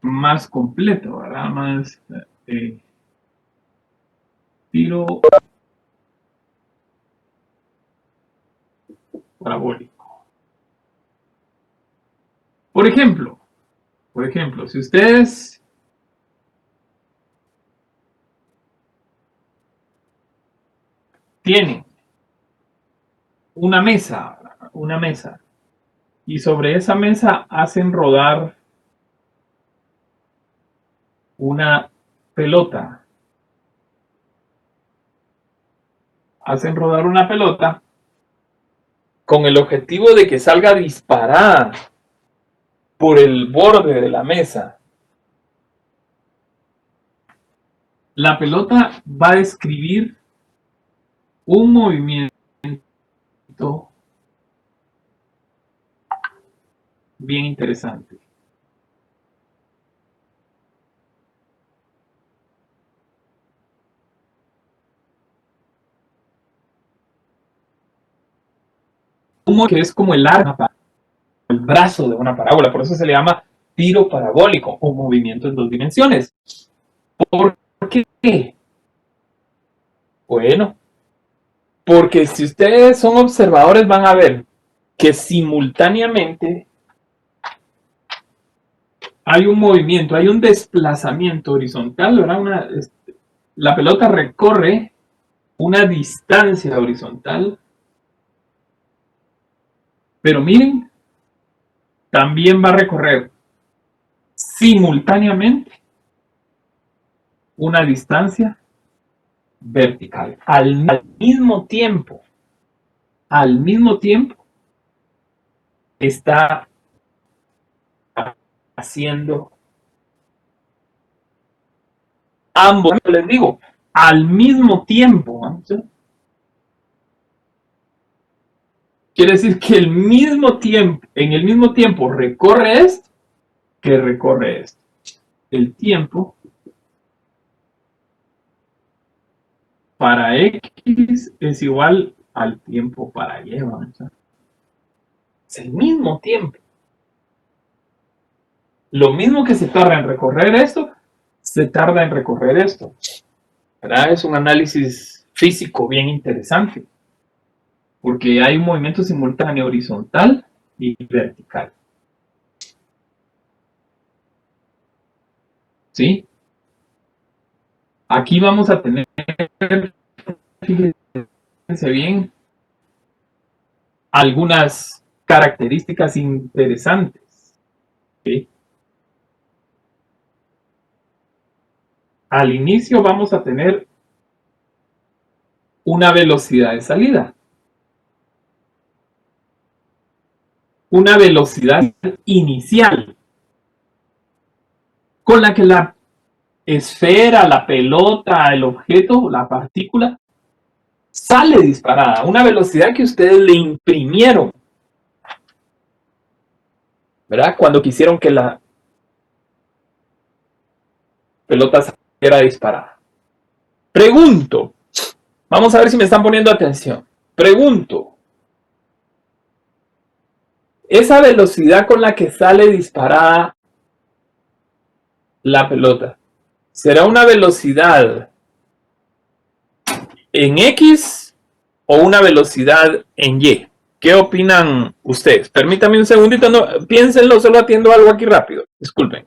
más completo, ¿verdad? Más tiro parabólico. Por ejemplo, si ustedes tienen una mesa, y sobre esa mesa hacen rodar una pelota. Hacen rodar una pelota con el objetivo de que salga disparada por el borde de la mesa. La pelota va a describir un movimiento bien interesante. Que es como el arma, el brazo de una parábola, por eso se le llama tiro parabólico o movimiento en dos dimensiones. ¿Por qué? Bueno, porque si ustedes son observadores van a ver que simultáneamente hay un movimiento, hay un desplazamiento horizontal, ¿verdad? La pelota recorre una distancia horizontal, pero miren, también va a recorrer simultáneamente una distancia vertical. Al mismo tiempo está haciendo ambos, les digo, al mismo tiempo. ¿Sí? Quiere decir que en el mismo tiempo recorre esto que recorre esto. El tiempo para X es igual al tiempo para Y. ¿Sí? Es el mismo tiempo. Lo mismo que se tarda en recorrer esto, se tarda en recorrer esto. ¿Verdad? Es un análisis físico bien interesante, porque hay un movimiento simultáneo horizontal y vertical. ¿Sí? Aquí vamos a tener, fíjense bien, algunas características interesantes. ¿Sí? Al inicio vamos a tener una velocidad de salida, una velocidad inicial, con la que la esfera, la pelota, el objeto, la partícula, sale disparada, una velocidad que ustedes le imprimieron, ¿verdad? Cuando quisieron que la pelota saliera disparada. Pregunto, vamos a ver si me están poniendo atención. Pregunto, esa velocidad con la que sale disparada la pelota, ¿será una velocidad en X o una velocidad en Y? ¿Qué opinan ustedes? Permítanme un segundito, no, piénsenlo, solo atiendo algo aquí rápido. Disculpen.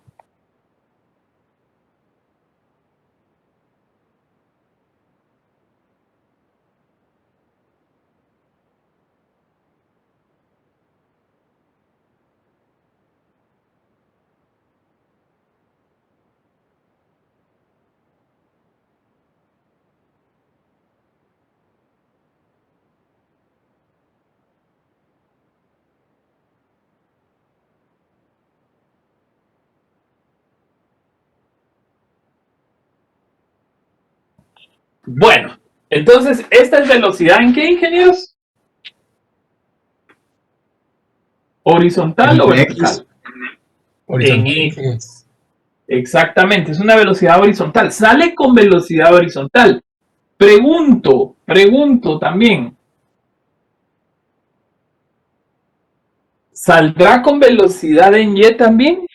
Bueno, entonces, ¿esta es velocidad en qué, ingenieros? ¿Horizontal o vertical? En X. Exactamente, es una velocidad horizontal. Sale con velocidad horizontal. Pregunto también. ¿Saldrá con velocidad en Y también?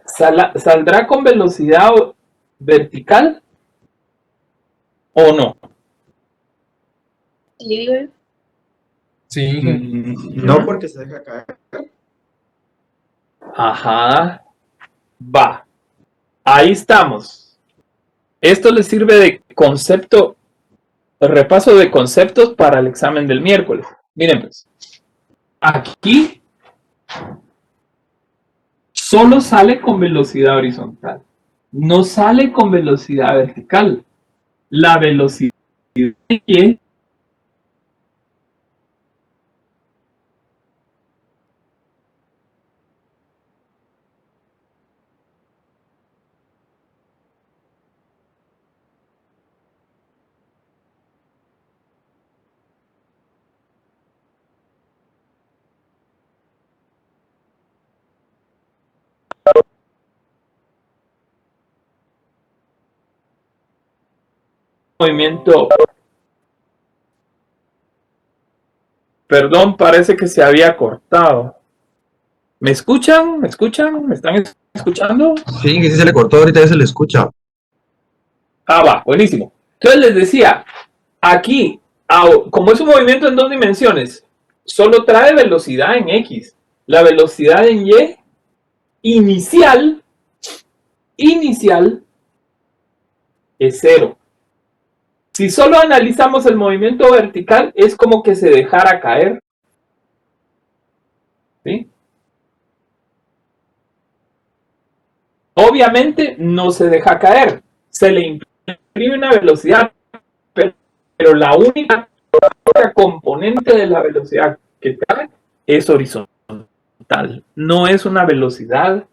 ¿Saldrá con velocidad vertical o no? Sí, digo yo. Sí, No porque se deja caer. Ajá, va. Ahí estamos. Esto les sirve de concepto, repaso de conceptos para el examen del miércoles. Miren pues, aquí solo sale con velocidad horizontal, no sale con velocidad vertical. La velocidad es movimiento. Perdón, parece que se había cortado. ¿Me escuchan? ¿Me escuchan? ¿Me están escuchando? Sí, que sí se le cortó, ahorita ya se le escucha. Ah, va, buenísimo. Entonces les decía, aquí, como es un movimiento en dos dimensiones, solo trae velocidad en X. La velocidad en Y inicial es cero. Si solo analizamos el movimiento vertical, es como que se dejara caer. ¿Sí? Obviamente no se deja caer, se le imprime una velocidad, pero la única componente de la velocidad que cae es horizontal. No es una velocidad,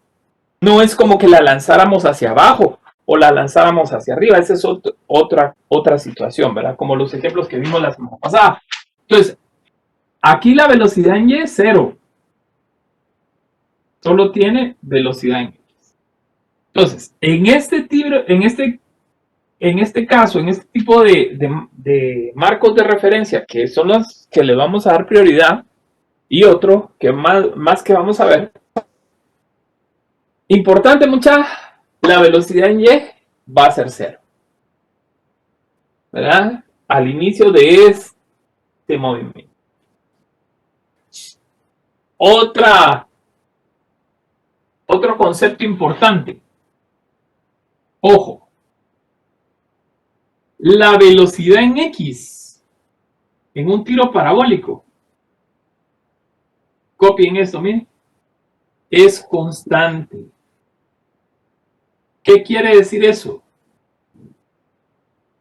no es como que la lanzáramos hacia abajo o la lanzáramos hacia arriba. Esa es otra situación, ¿verdad? Como los ejemplos que vimos la semana pasada. Entonces, aquí la velocidad en Y es cero. Solo tiene velocidad en X. Entonces, en este caso, en este tipo de marcos de referencia, que son los que le vamos a dar prioridad, y otro que más que vamos a ver, importante mucha, la velocidad en Y va a ser cero, ¿verdad? Al inicio de este movimiento. Otro concepto importante. Ojo, la velocidad en X en un tiro parabólico, copien esto, miren, es constante. ¿Qué quiere decir eso?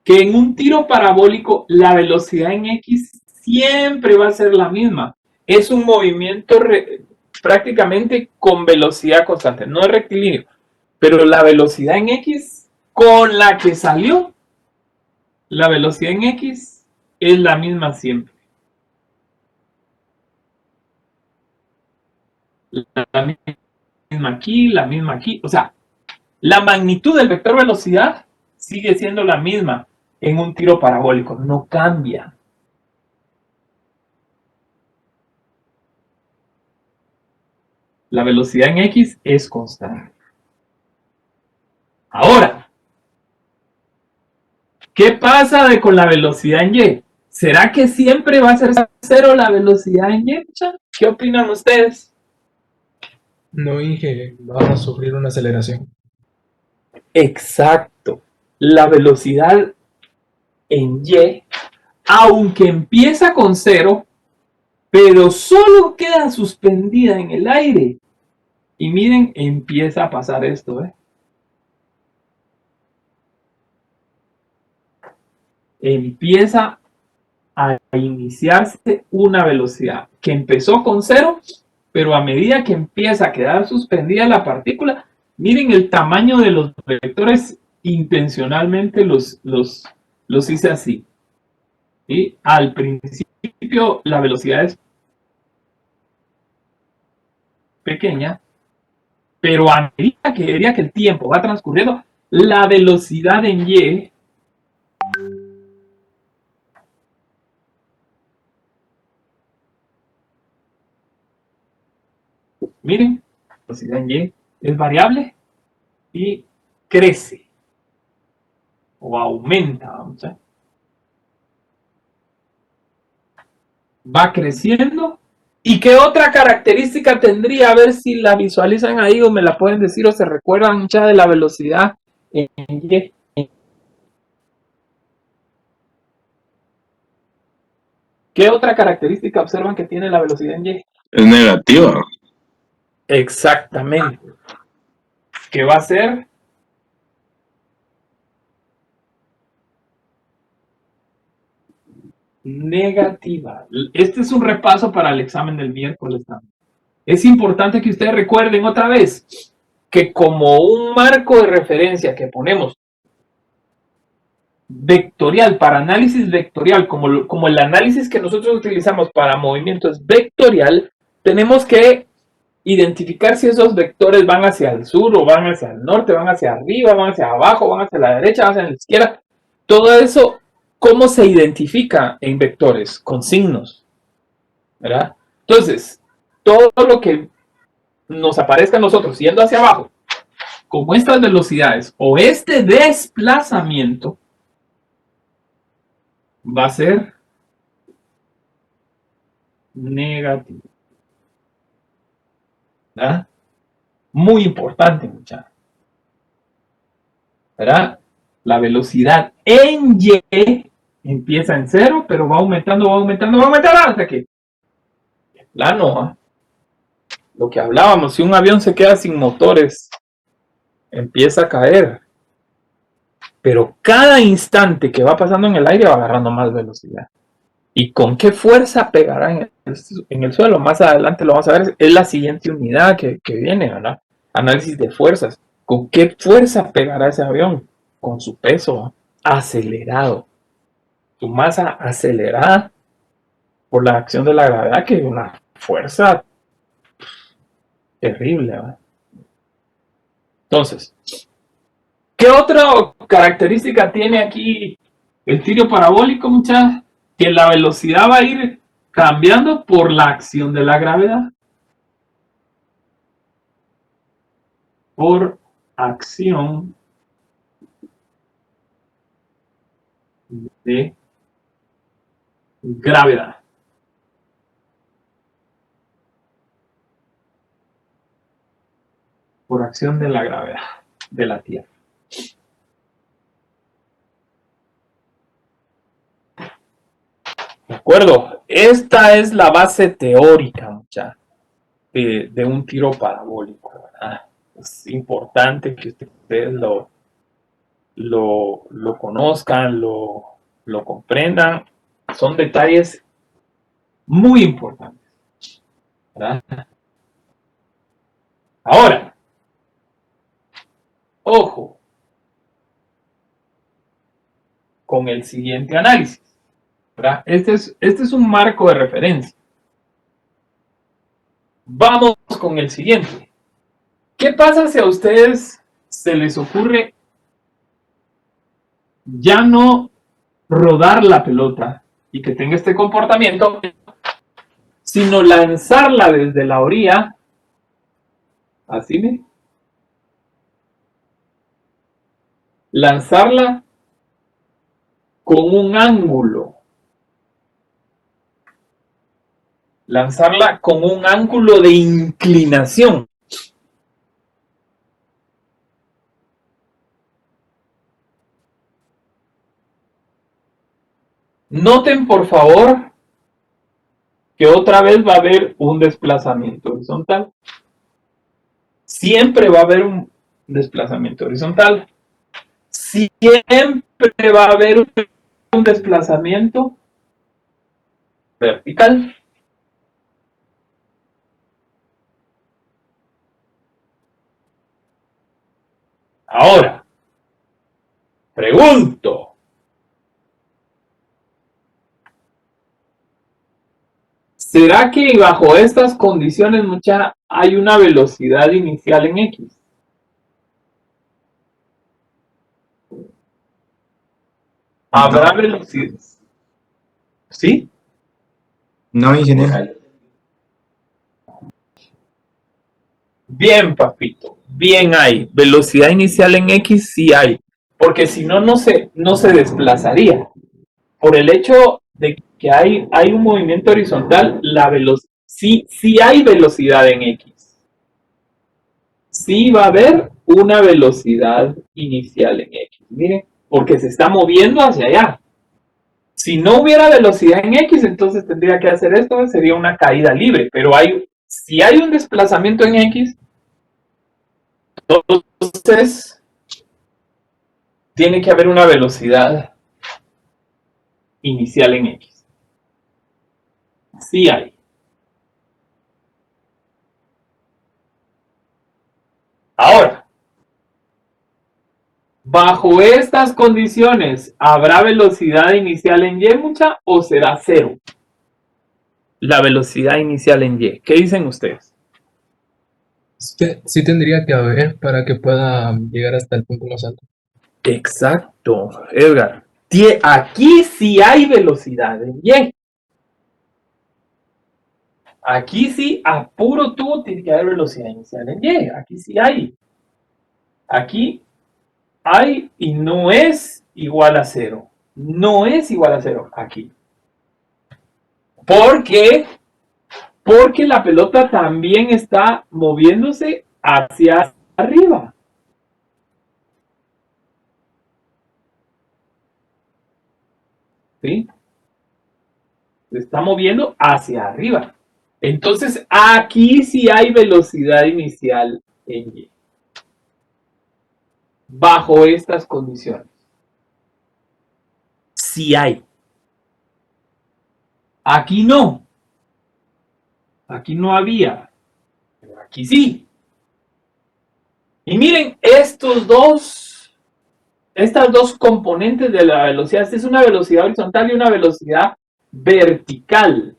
Que en un tiro parabólico la velocidad en X siempre va a ser la misma. Es un movimiento prácticamente con velocidad constante, no es rectilíneo, pero la velocidad en X con la que salió, la velocidad en X es la misma siempre. La misma aquí, o sea, la magnitud del vector velocidad sigue siendo la misma en un tiro parabólico, no cambia. La velocidad en X es constante. Ahora, ¿qué pasa con la velocidad en Y? ¿Será que siempre va a ser cero la velocidad en Y? ¿Qué opinan ustedes? no, Inge, vas a sufrir una aceleración. Exacto. La velocidad en Y, aunque empieza con cero, pero solo queda suspendida en el aire. Y miren, empieza a pasar esto, ¿eh? Empieza a iniciarse una velocidad que empezó con cero, pero a medida que empieza a quedar suspendida la partícula, miren el tamaño de los vectores, intencionalmente los hice así. ¿Sí? Al principio la velocidad es pequeña, pero a medida que el tiempo va transcurriendo, la velocidad en Y, miren, velocidad en Y es variable y crece o aumenta, vamos a ver. Va creciendo. ¿Y qué otra característica tendría? A ver si la visualizan ahí o me la pueden decir o se recuerdan mucha de la velocidad en Y. ¿Qué otra característica observan que tiene la velocidad en Y? Es negativa. Exactamente. ¿Qué va a ser? Negativa. Este es un repaso para el examen del miércoles también. Es importante que ustedes recuerden otra vez que como un marco de referencia que ponemos vectorial, para análisis vectorial, como el análisis que nosotros utilizamos para movimiento es vectorial, tenemos que identificar si esos vectores van hacia el sur o van hacia el norte, van hacia arriba, van hacia abajo, van hacia la derecha, van hacia la izquierda. Todo eso, ¿cómo se identifica en vectores? Con signos, ¿verdad? Entonces, todo lo que nos aparezca a nosotros yendo hacia abajo, como estas velocidades o este desplazamiento, va a ser negativo. ¿Verdad? Muy importante, muchachos. ¿Verdad? La velocidad en Y empieza en 0, pero va aumentando, va aumentando, va aumentando hasta que plano, ¿eh? Lo que hablábamos, si un avión se queda sin motores, empieza a caer. Pero cada instante que va pasando en el aire va agarrando más velocidad. ¿Y con qué fuerza pegará en el suelo? Más adelante lo vamos a ver. Es la siguiente unidad que viene, ¿verdad? Análisis de fuerzas. ¿Con qué fuerza pegará ese avión? Con su peso acelerado. Su masa acelerada por la acción de la gravedad, que es una fuerza terrible, ¿verdad? Entonces, ¿qué otra característica tiene aquí el tiro parabólico, muchachos? Que la velocidad va a ir cambiando por la acción de la gravedad. Por acción de gravedad. Por acción de la gravedad de la Tierra. ¿De acuerdo? Esta es la base teórica, muchachos, de un tiro parabólico, ¿verdad? Es importante que ustedes lo conozcan, lo comprendan. Son detalles muy importantes, ¿verdad? Ahora, ojo con el siguiente análisis, ¿verdad? Este es un marco de referencia. Vamos con el siguiente. ¿Qué pasa si a ustedes se les ocurre ya no rodar la pelota y que tenga este comportamiento, sino lanzarla desde la orilla, así, ¿me? Lanzarla con un ángulo, lanzarla con un ángulo de inclinación. Noten, por favor, que otra vez va a haber un desplazamiento horizontal. Siempre va a haber un desplazamiento horizontal. Siempre va a haber un desplazamiento vertical. Ahora, pregunto. ¿Será que bajo estas condiciones, mucha, hay una velocidad inicial en X? ¿Habrá velocidad? ¿Sí? No, ingeniero. Bien, papito. bien hay. Velocidad inicial en X sí hay. Porque si no, no se desplazaría. Por el hecho de que hay un movimiento horizontal, sí hay velocidad en X. Sí va a haber una velocidad inicial en X. Miren, porque se está moviendo hacia allá. Si no hubiera velocidad en X, entonces tendría que hacer esto, sería una caída libre. Pero si hay un desplazamiento en X, entonces tiene que haber una velocidad inicial en X. Sí hay. Ahora, bajo estas condiciones, ¿habrá velocidad inicial en Y, mucha, o será cero? La velocidad inicial en Y. ¿Qué dicen ustedes? Sí tendría que haber para que pueda llegar hasta el punto más alto. Exacto, Edgar. Aquí sí hay velocidad en Y. Aquí sí, a puro tubo tiene que haber velocidad inicial en Y. Aquí sí hay. Aquí hay y no es igual a cero. No es igual a cero aquí. ¿Por qué? Porque la pelota también está moviéndose hacia arriba. ¿Sí? Se está moviendo hacia arriba. Entonces, aquí sí hay velocidad inicial en Y. Bajo estas condiciones. Sí hay. Aquí no. Aquí no había. Pero aquí sí. Y miren, estas dos componentes de la velocidad, esta es una velocidad horizontal y una velocidad vertical.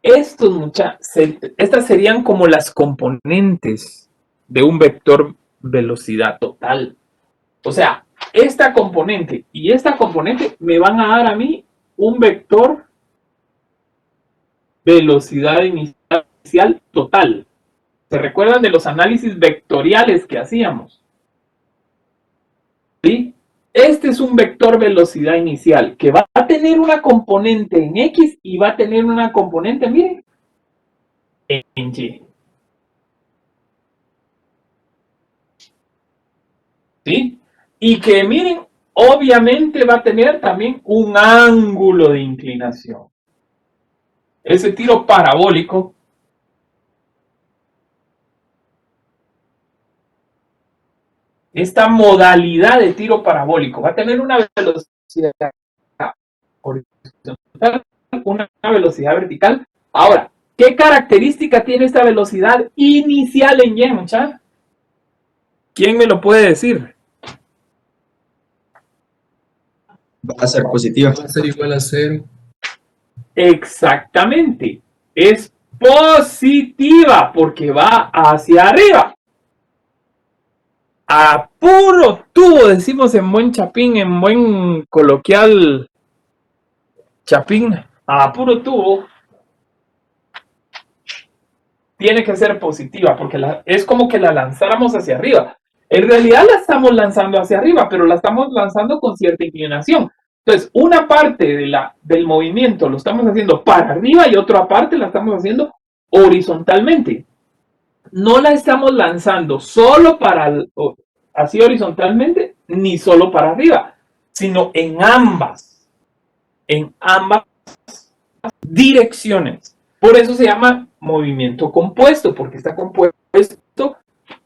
Estas serían como las componentes de un vector velocidad total. O sea, esta componente y esta componente me van a dar a mí un vector velocidad inicial total. ¿Se recuerdan de los análisis vectoriales que hacíamos? ¿Sí? Este es un vector velocidad inicial que va a tener una componente en X y va a tener una componente, miren, en Y. ¿Sí? Y que miren, obviamente va a tener también un ángulo de inclinación. Ese tiro parabólico esta modalidad de tiro parabólico va a tener una velocidad horizontal, una velocidad vertical. Ahora, ¿qué característica tiene esta velocidad inicial en Y, muchachos? ¿Quién me lo puede decir? Va a ser positiva. Va a ser igual a cero. Exactamente. Es positiva porque va hacia arriba. A puro tubo, decimos en buen chapín, en buen coloquial chapín, a puro tubo, tiene que ser positiva, porque es como que la lanzáramos hacia arriba. En realidad la estamos lanzando hacia arriba, pero la estamos lanzando con cierta inclinación. Entonces, una parte del movimiento lo estamos haciendo para arriba y otra parte la estamos haciendo horizontalmente. No la estamos lanzando solo así horizontalmente, ni solo para arriba, sino en ambas direcciones. Por eso se llama movimiento compuesto, porque está compuesto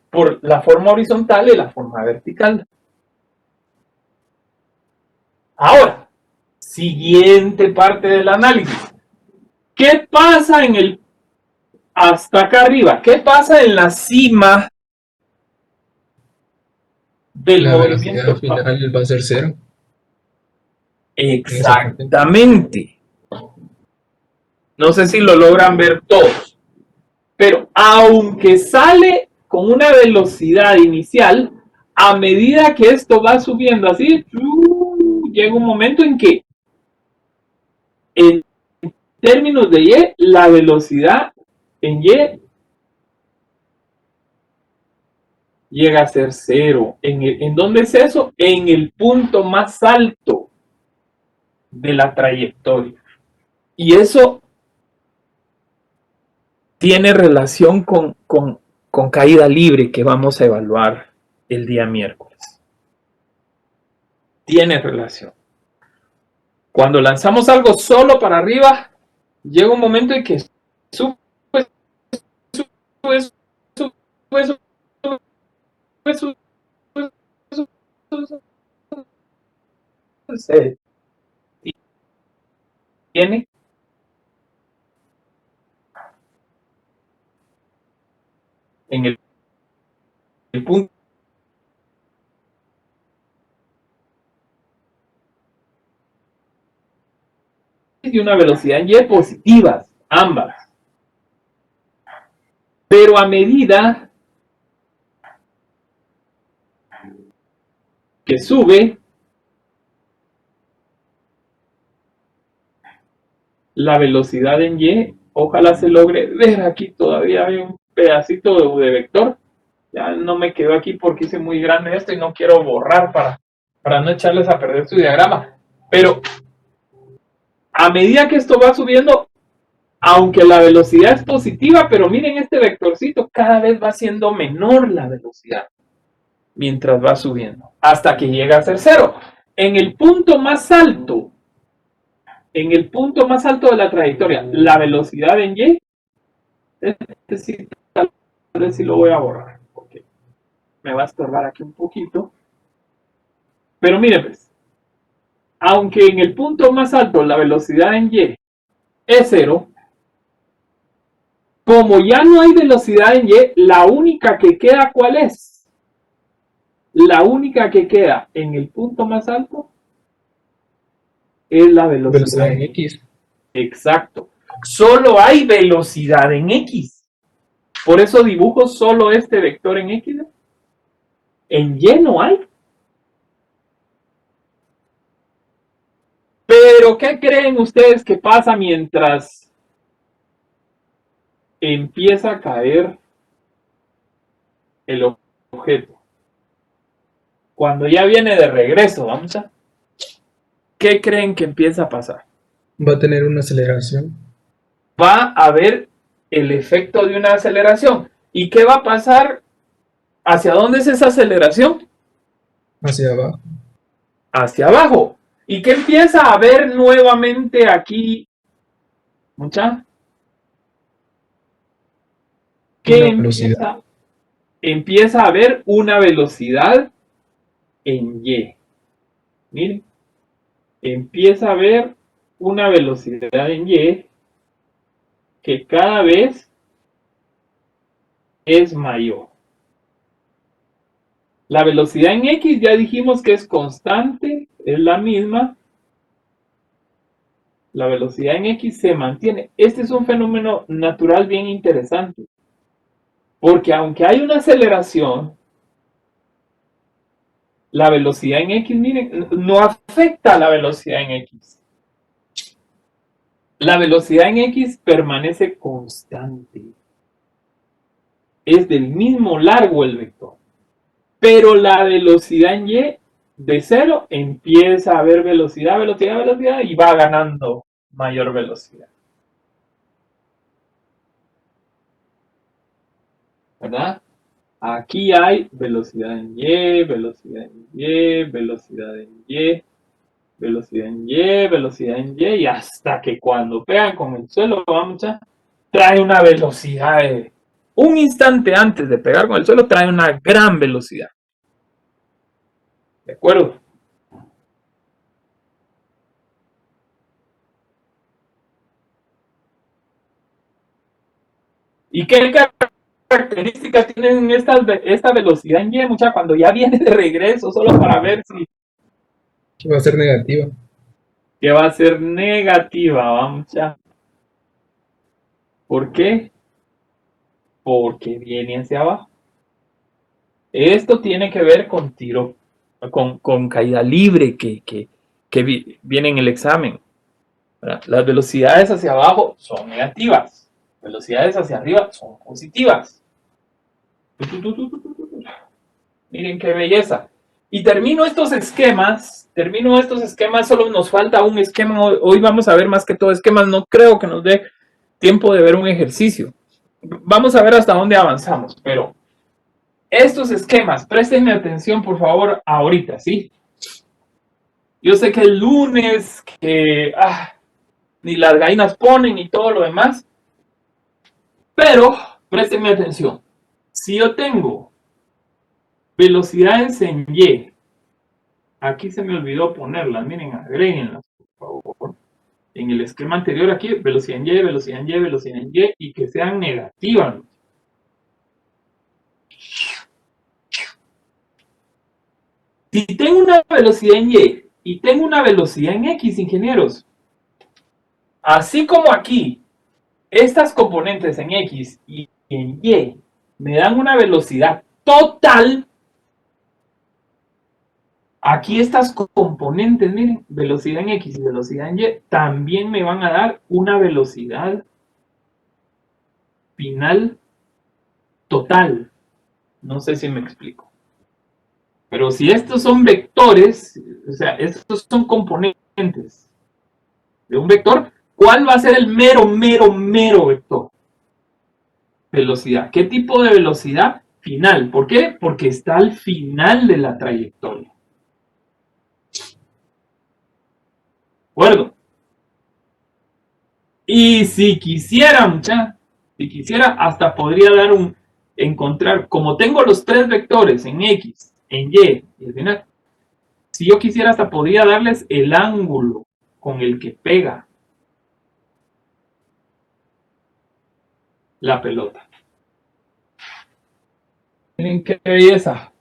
por la forma horizontal y la forma vertical. Ahora, siguiente parte del análisis. ¿Qué pasa hasta acá arriba? ¿Qué pasa en la cima del La movimiento? velocidad final va a ser cero. Exactamente. No sé si lo logran ver todos. Pero aunque sale con una velocidad inicial, a medida que esto va subiendo así, llega un momento en que en términos de Y, la velocidad en Y llega a ser cero. ¿En dónde es eso? En el punto más alto de la trayectoria. Y eso tiene relación con caída libre que vamos a evaluar el día miércoles. Tiene relación. Cuando lanzamos algo solo para arriba, llega un momento en que sube, se tiene en el punto de una velocidad y positivas, ambas. Pero a medida que sube, la velocidad en Y, ojalá se logre ver aquí, todavía hay un pedacito de vector. Ya no me quedo aquí porque hice muy grande esto y no quiero borrar para no echarles a perder su diagrama. Pero a medida que esto va subiendo, aunque la velocidad es positiva, pero miren este vectorcito, cada vez va siendo menor la velocidad mientras va subiendo, hasta que llega a ser cero. En el punto más alto de la trayectoria, la velocidad en Y, este sí, tal vez sí lo voy a borrar, porque me va a estorbar aquí un poquito. Pero miren, pues, aunque en el punto más alto la velocidad en Y es cero, como ya no hay velocidad en Y, la única que queda, ¿cuál es? La única que queda en el punto más alto es la velocidad en X. Exacto. Solo hay velocidad en X. Por eso dibujo solo este vector en X. En Y no hay. Pero, ¿qué creen ustedes que pasa mientras empieza a caer el objeto? Cuando ya viene de regreso, vamos a... ¿Qué creen que empieza a pasar? Va a tener una aceleración. Va a haber el efecto de una aceleración. ¿Y qué va a pasar? ¿Hacia dónde es esa aceleración? Hacia abajo. Hacia abajo. ¿Y qué empieza a ver nuevamente aquí? ¿Mucha? ¿Qué empieza a haber una velocidad en Y? Miren, empieza a haber una velocidad en Y que cada vez es mayor. La velocidad en X ya dijimos que es constante, es la misma. La velocidad en X se mantiene. Este es un fenómeno natural bien interesante. Porque aunque hay una aceleración, la velocidad en X, miren, no afecta a la velocidad en X. La velocidad en X permanece constante. Es del mismo largo el vector. Pero la velocidad en Y de cero empieza a haber velocidad y va ganando mayor velocidad. ¿Verdad? Aquí hay velocidad en Y, velocidad en Y, velocidad en Y, velocidad en Y, velocidad en Y, y hasta que cuando pegan con el suelo, vamos a trae una velocidad de un instante antes de pegar con el suelo, trae una gran velocidad. ¿De acuerdo? ¿Y qué características tienen esta velocidad en Y, mucha, cuando ya viene de regreso, solo para ver si... Que va a ser negativa. Que va a ser negativa, vamos ya. ¿Por qué? Porque viene hacia abajo. Esto tiene que ver con tiro, con caída libre que viene en el examen. Las velocidades hacia abajo son negativas. Velocidades hacia arriba son positivas. Miren qué belleza. Y termino estos esquemas, solo nos falta un esquema. Hoy vamos a ver más que todo esquemas, no creo que nos dé tiempo de ver un ejercicio. Vamos a ver hasta dónde avanzamos, pero estos esquemas, prestenme atención por favor ahorita, ¿sí? Yo sé que el lunes, que ni las gallinas ponen y todo lo demás, pero préstenme atención. Si yo tengo velocidades en Y, aquí se me olvidó ponerlas, miren, agréguenlas, por favor. En el esquema anterior aquí, velocidad en Y, velocidad en Y, velocidad en Y, y que sean negativas. Si tengo una velocidad en Y tengo una velocidad en X, ingenieros, así como aquí, estas componentes en X y en Y me dan una velocidad total. Aquí estas componentes, miren, velocidad en X y velocidad en Y, también me van a dar una velocidad final total. No sé si me explico. Pero si estos son vectores, o sea, estos son componentes de un vector, ¿cuál va a ser el mero vector? Velocidad. ¿Qué tipo de velocidad? Final. ¿Por qué? Porque está al final de la trayectoria. ¿De acuerdo? Y si quisiera, hasta podría dar encontrar, como tengo los tres vectores en X, en Y y al final, si yo quisiera hasta podría darles el ángulo con el que pega la pelota. Miren qué belleza.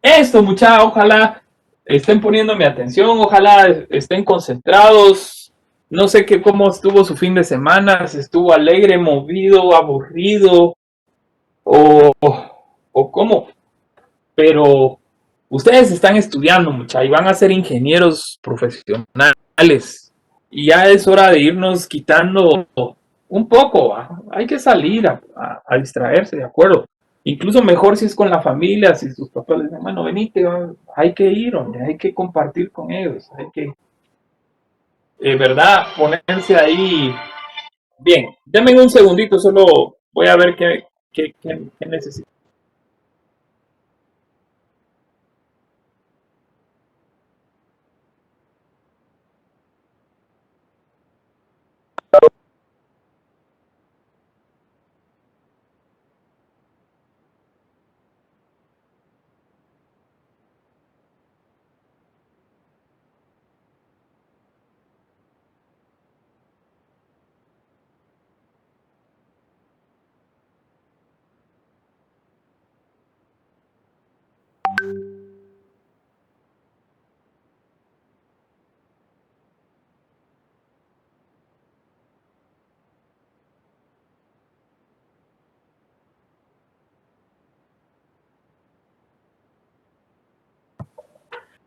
Esto, muchachos, ojalá estén poniéndome atención, ojalá estén concentrados. No sé cómo estuvo su fin de semana, si estuvo alegre, movido, aburrido o cómo, pero ustedes están estudiando, muchachos, y van a ser ingenieros profesionales. Y ya es hora de irnos quitando un poco. Hay que salir a distraerse, ¿de acuerdo? Incluso mejor si es con la familia, si sus papás les dicen, bueno, venite, hay que ir, hombre, hay que compartir con ellos, hay que, ¿verdad? Ponerse ahí. Bien, denme un segundito, solo voy a ver qué necesito.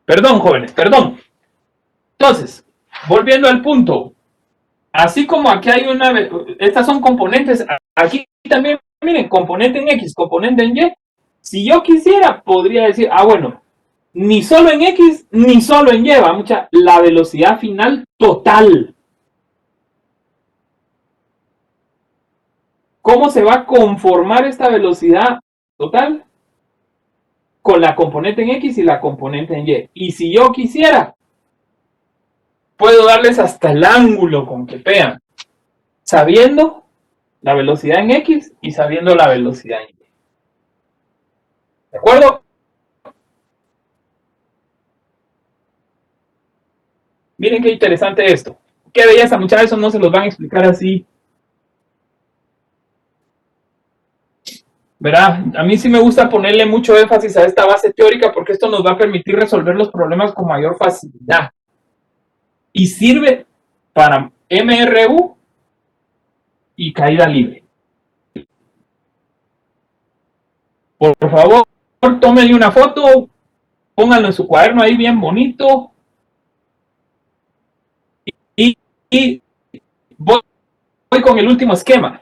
Perdón, jóvenes, perdón. Entonces, volviendo al punto, así como aquí hay estas son componentes, aquí también, miren, componente en X, componente en Y. Si yo quisiera, podría decir, bueno, ni solo en X, ni solo en Y, va la velocidad final total. ¿Cómo se va a conformar esta velocidad total? Con la componente en X y la componente en Y. Y si yo quisiera, puedo darles hasta el ángulo con que pegan, sabiendo la velocidad en X y sabiendo la velocidad en Y. ¿De acuerdo? Miren qué interesante esto. Qué belleza, muchachos, eso no se los van a explicar así. ¿Verdad? A mí sí me gusta ponerle mucho énfasis a esta base teórica porque esto nos va a permitir resolver los problemas con mayor facilidad. Y sirve para MRU y caída libre. Por favor, tómenle una foto, pónganlo en su cuaderno ahí bien bonito. Y voy con el último esquema.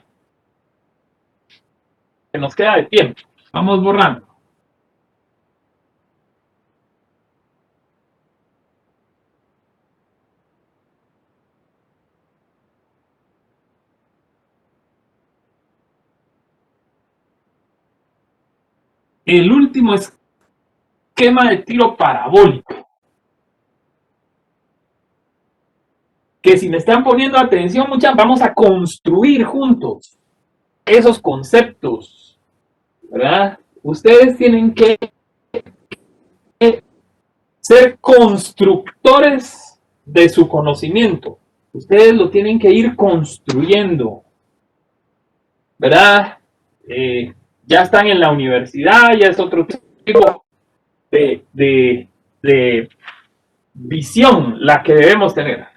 Que nos queda de tiempo. Vamos borrando. el último esquema de tiro parabólico. Que si me están poniendo atención, muchachos, vamos a construir juntos esos conceptos, ¿verdad? Ustedes tienen que ser constructores de su conocimiento. Ustedes lo tienen que ir construyendo, ¿verdad? Ya están en la universidad, ya es otro tipo de visión la que debemos tener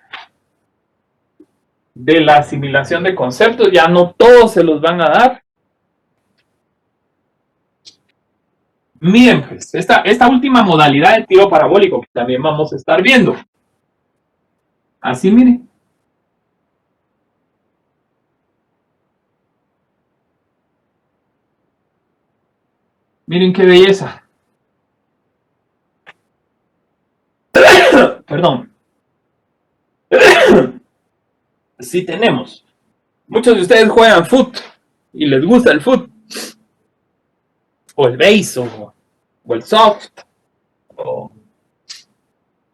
de la asimilación de conceptos. Ya no todos se los van a dar. Miren, pues, esta última modalidad de tiro parabólico que también vamos a estar viendo. Así, miren. Miren qué belleza. Perdón. Sí tenemos. Muchos de ustedes juegan fútbol y les gusta el fútbol. O el base, o el soft.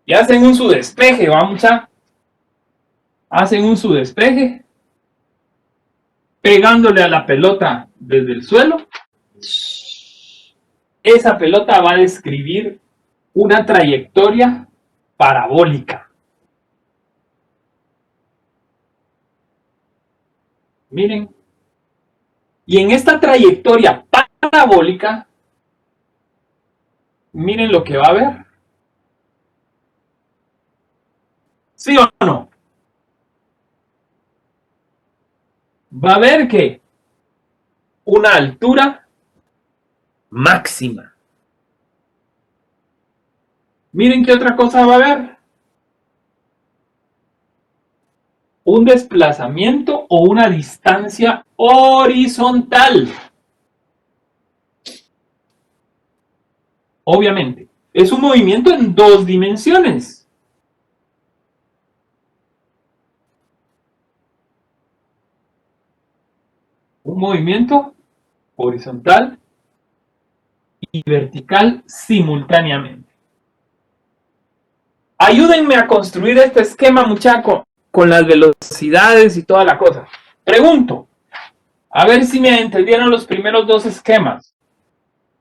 Y hacen un subdespeje, vamos a. Hacen un subdespeje. Pegándole a la pelota desde el suelo. Esa pelota va a describir una trayectoria parabólica. Miren. Y en esta trayectoria parabólica, miren lo que va a haber. ¿Sí o no? Va a haber que una altura máxima. Miren qué otra cosa va a haber. Un desplazamiento o una distancia horizontal. Obviamente, es un movimiento en 2 dimensiones. Un movimiento horizontal y vertical simultáneamente. Ayúdenme a construir este esquema, muchachos, con las velocidades y toda la cosa. Pregunto, a ver si me entendieron los primeros 2 esquemas.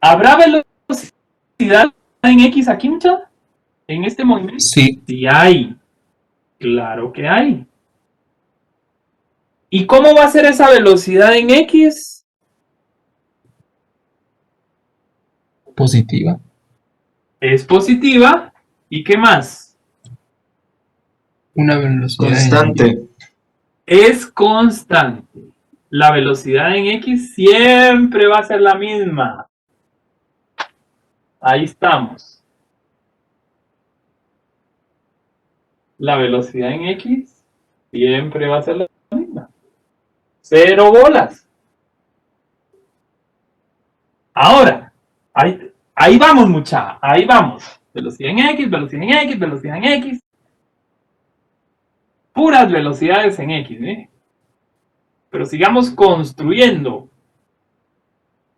¿Habrá velocidad en X aquí, muchachos? ¿En este movimiento? Sí. Sí hay. Claro que hay. ¿Y cómo va a ser esa velocidad en X? Positiva. Es positiva. ¿Y qué más? Una velocidad Constante. Es constante. La velocidad en X siempre va a ser la misma. Ahí estamos. La velocidad en X siempre va a ser la misma. 0 bolas. Ahora, ahí vamos, mucha. Ahí vamos. Velocidad en X, velocidad en X, velocidad en X. Puras velocidades en X, ¿eh? Pero sigamos construyendo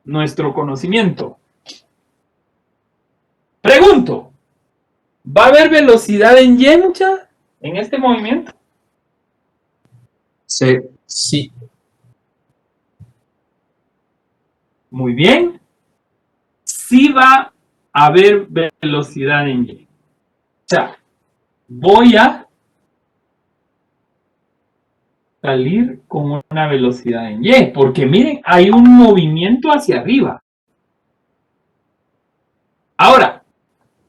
nuestro conocimiento. Pregunto, ¿va a haber velocidad en Y, mucha? En este movimiento. Sí. Sí. Muy bien. Sí va a haber velocidad en Y. O sea, voy a salir con una velocidad en Y, porque miren, hay un movimiento hacia arriba. Ahora,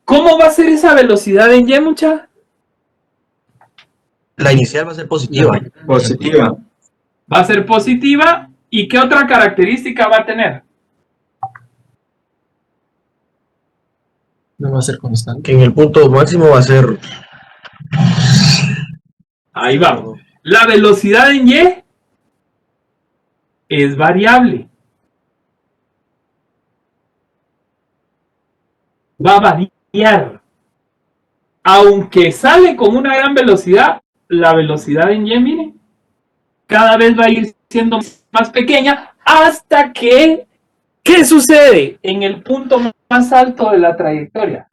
¿cómo va a ser esa velocidad en Y, mucha? La inicial va a ser positiva. Positiva. Va a ser positiva. ¿Y qué otra característica va a tener? No va a ser constante. Que en el punto máximo va a ser. Ahí vamos. La velocidad en Y es variable. Va a variar. Aunque sale con una gran velocidad, la velocidad en Y, miren, cada vez va a ir siendo más pequeña hasta que ¿Qué sucede en el punto más alto de la trayectoria?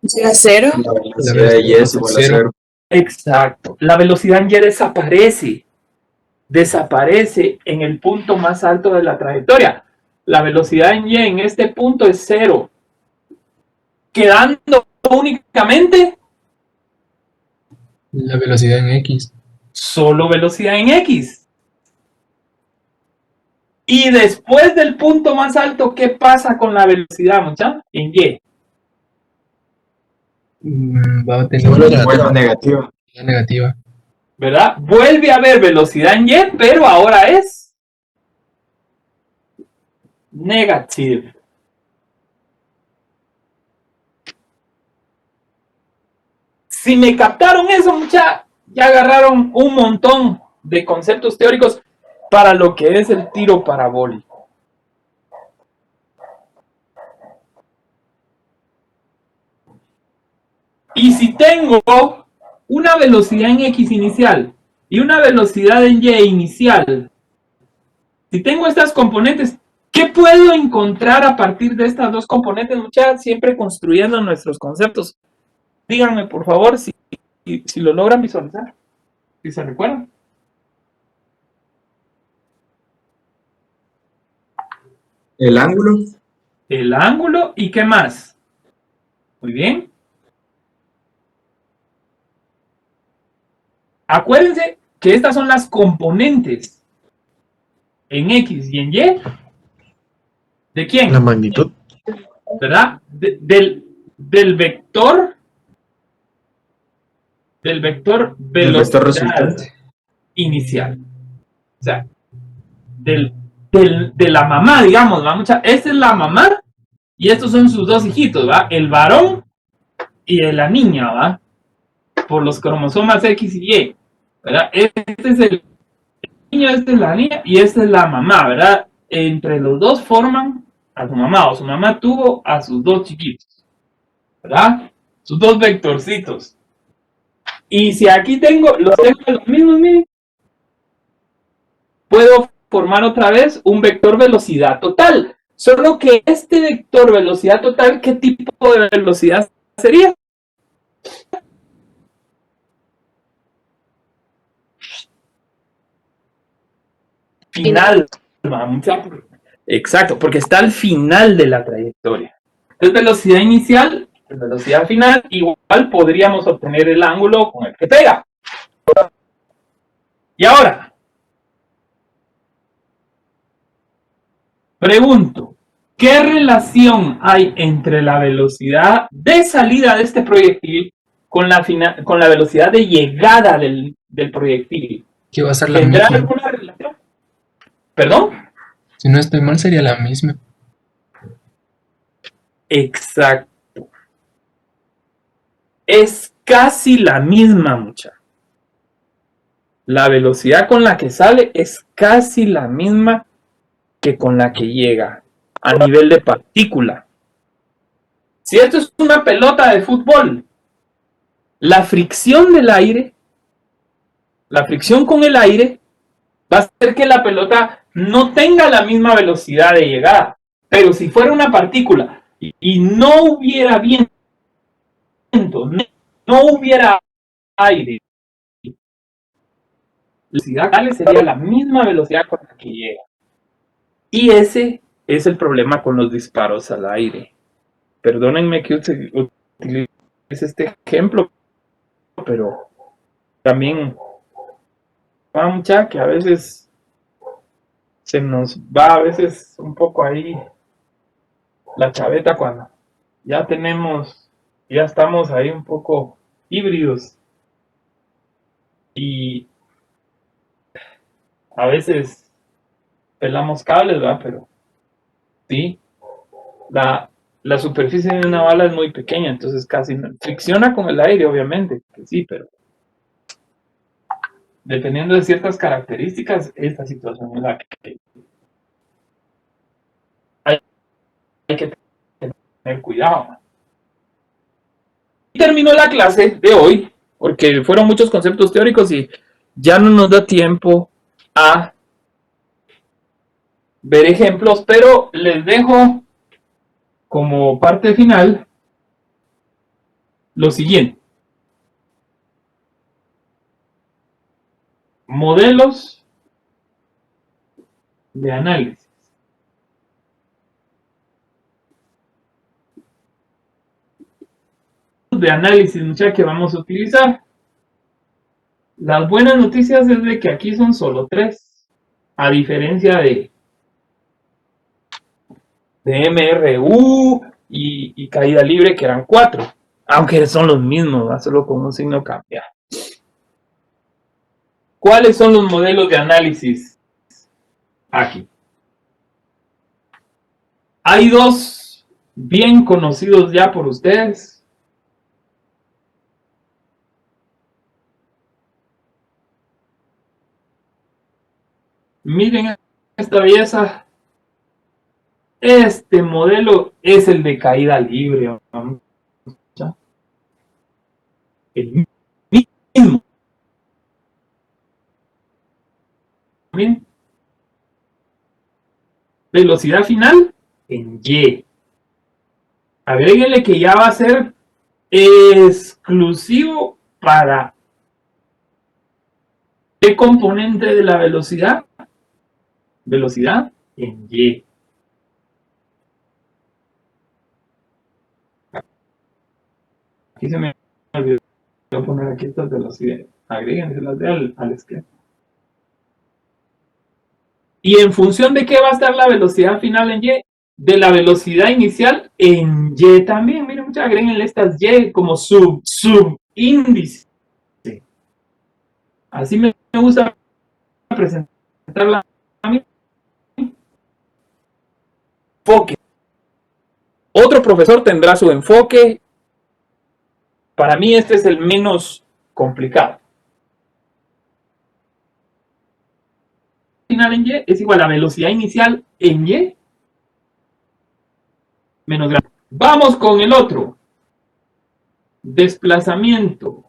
¿Llega a cero? La velocidad de Y es igual a cero. Exacto. La velocidad en Y desaparece. Desaparece en el punto más alto de la trayectoria. La velocidad en Y en este punto es cero. Quedando únicamente La velocidad en X. solo velocidad en X. Y después del punto más alto, ¿qué pasa con la velocidad, muchachos? En Y. Va a tener Bueno, una Bueno, negativa. negativa. ¿Verdad? Vuelve a haber velocidad en Y, pero ahora es negative. Si me captaron eso, muchachos, ya agarraron un montón de conceptos teóricos para lo que es el tiro parabólico. Y si tengo una velocidad en X inicial y una velocidad en Y inicial, si tengo estas componentes, ¿qué puedo encontrar a partir de estas dos componentes, muchachos? Siempre construyendo nuestros conceptos. Díganme, por favor, si lo logran visualizar, si se recuerdan. El ángulo. El ángulo y ¿qué más? Muy bien. Acuérdense que estas son las componentes en X y en Y. ¿De quién? La magnitud. ¿Verdad? Del vector. Del vector El vector velocidad resultante. inicial. O sea, de la mamá, digamos, ¿va? Esta es la mamá y estos son sus dos hijitos, ¿va? El varón y la niña, ¿va? Por los cromosomas X y Y, ¿verdad? Este es el niño, esta es la niña y esta es la mamá, ¿verdad? Entre los dos forman a su mamá, o su mamá tuvo a sus dos chiquitos, ¿verdad? Sus dos vectorcitos. Y si aquí tengo los mismos, miren, puedo formar otra vez un vector velocidad total. Solo que este vector velocidad total, ¿qué tipo de velocidad sería? Final. Exacto, porque está al final de la trayectoria. Entonces, velocidad inicial, velocidad final, igual podríamos obtener el ángulo con el que pega. Y ahora, pregunto, ¿qué relación hay entre la velocidad de salida de este proyectil con la velocidad de llegada del proyectil? Que va a ser la ¿Tendrá misma. alguna relación? ¿Perdón? Si no estoy mal, sería la misma. Exacto. Es casi la misma, muchacha. La velocidad con la que sale es casi la misma que con la que llega a nivel de partícula. Si esto es una pelota de fútbol, la fricción del aire, la fricción con el aire, va a hacer que la pelota no tenga la misma velocidad de llegada. Pero si fuera una partícula y no hubiera viento, no hubiera aire, la velocidad sería la misma velocidad con la que llega. Y ese es el problema con los disparos al aire. Perdónenme que utilice este ejemplo, pero también mucha que a veces se nos va a veces un poco ahí la chaveta cuando ya estamos ahí un poco híbridos y a veces pelamos cables, ¿verdad? Pero sí, la superficie de una bala es muy pequeña, entonces casi no fricciona con el aire, obviamente, que sí, pero dependiendo de ciertas características, esta situación es la que hay que tener cuidado. Y terminó la clase de hoy, porque fueron muchos conceptos teóricos y ya no nos da tiempo a ver ejemplos, pero les dejo como parte final lo siguiente. Modelos de análisis. De análisis, muchachos, que vamos a utilizar. Las buenas noticias es de que aquí son solo 3, a diferencia de MRU y caída libre, que eran 4, aunque son los mismos, ¿va? Solo con un signo cambiado. ¿Cuáles son los modelos de análisis aquí? Hay 2 bien conocidos ya por ustedes. Miren esta belleza. Este modelo es el de caída libre. El mismo. Miren. Velocidad final en Y. Agréguenle que ya va a ser exclusivo para ¿qué componente de la velocidad? Velocidad en Y. Aquí se me olvidó poner aquí estas velocidades. Agréguenselas al esquema. ¿Y en función de qué va a estar la velocidad final en Y? De la velocidad inicial en Y también. Miren, muchachos, agréguenle estas Y como subíndice. Así me gusta presentarla a mí. Enfoque. Otro profesor tendrá su enfoque. Para mí este es el menos complicado. Final en Y es igual a velocidad inicial en Y menos grande. Vamos con el otro. Desplazamiento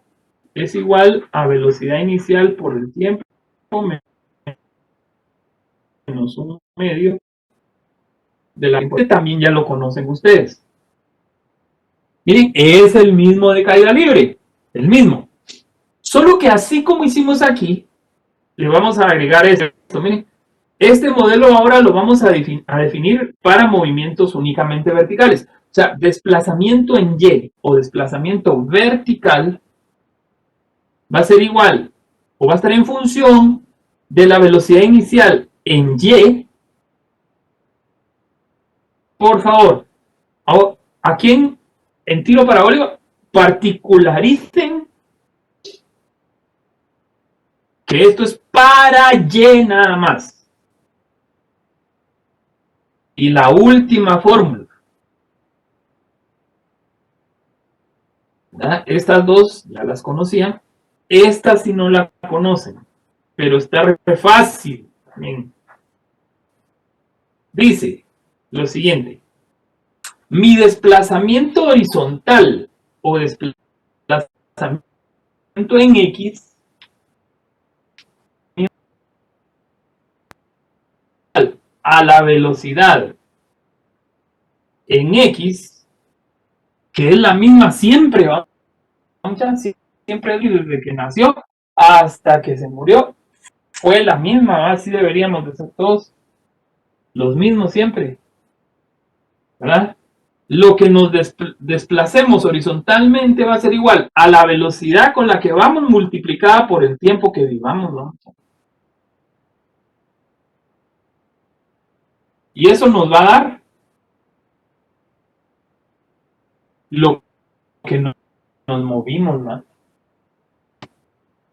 es igual a velocidad inicial por el tiempo menos un medio de la que también ya lo conocen ustedes. Miren, es el mismo de caída libre, el mismo. Solo que así como hicimos aquí, le vamos a agregar esto. Miren, este modelo ahora lo vamos a definir para movimientos únicamente verticales. O sea, desplazamiento en Y o desplazamiento vertical va a ser igual o va a estar en función de la velocidad inicial en Y. Por favor, aquí en tiro parabólico, particularicen que esto es para Y nada más. Y la última fórmula. ¿Verdad? Estas 2 ya las conocían. Esta sí no la conocen. Pero está re fácil también. Dice lo siguiente. Mi desplazamiento horizontal o desplazamiento en X a la velocidad en X, que es la misma siempre, ¿va? Siempre desde que nació hasta que se murió, fue la misma, ¿va? Así deberíamos de ser todos los mismos siempre, ¿verdad? Lo que nos desplacemos horizontalmente va a ser igual a la velocidad con la que vamos multiplicada por el tiempo que vivamos, ¿no? Y eso nos va a dar lo que nos movimos, ¿no?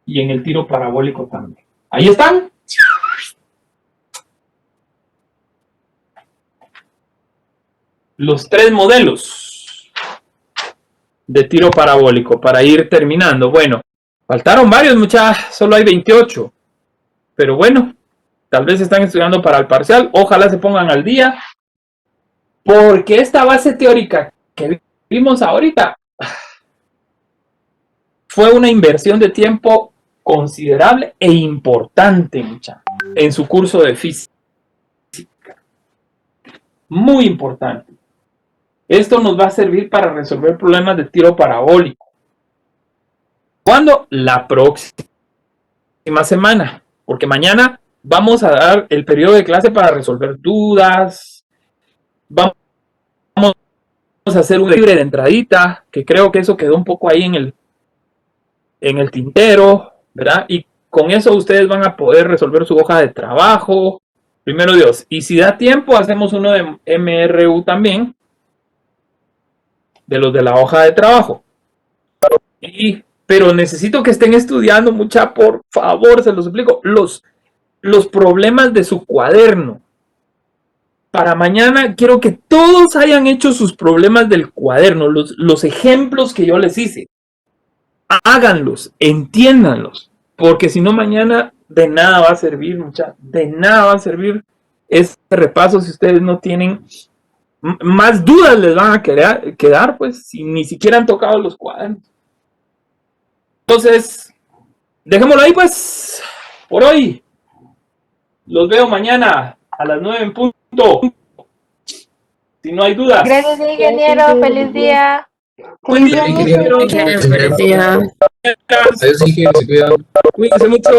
Y en el tiro parabólico también. Ahí están. Los 3 modelos de tiro parabólico para ir terminando. Bueno, faltaron varios, muchachos, solo hay 28. Pero bueno, tal vez están estudiando para el parcial. Ojalá se pongan al día. Porque esta base teórica que vimos ahorita fue una inversión de tiempo considerable e importante, muchachos, en su curso de física. muy importante. Esto nos va a servir para resolver problemas de tiro parabólico. ¿Cuándo? La próxima semana, porque mañana vamos a dar el periodo de clase para resolver dudas. Vamos a hacer un libre de entradita, que creo que eso quedó un poco ahí en el tintero, ¿verdad? Y con eso ustedes van a poder resolver su hoja de trabajo, primero Dios. Y si da tiempo, hacemos uno de MRU también, de los de la hoja de trabajo. Pero necesito que estén estudiando, mucha, por favor, se los suplico, los problemas de su cuaderno. Para mañana quiero que todos hayan hecho sus problemas del cuaderno, los ejemplos que yo les hice. Háganlos, entiéndanlos, porque si no mañana de nada va a servir, mucha, de nada va a servir este repaso si ustedes no tienen más dudas, les van a quedar, pues, si ni siquiera han tocado los cuadernos. Entonces, dejémoslo ahí, pues, por hoy. Los veo mañana a las 9 en punto. Si no hay dudas. Gracias, ingeniero. Feliz día. Buen día, ingeniero. ingeniero. Buenos días. Adiós, ingeniero. Se cuidan. Cuídense mucho.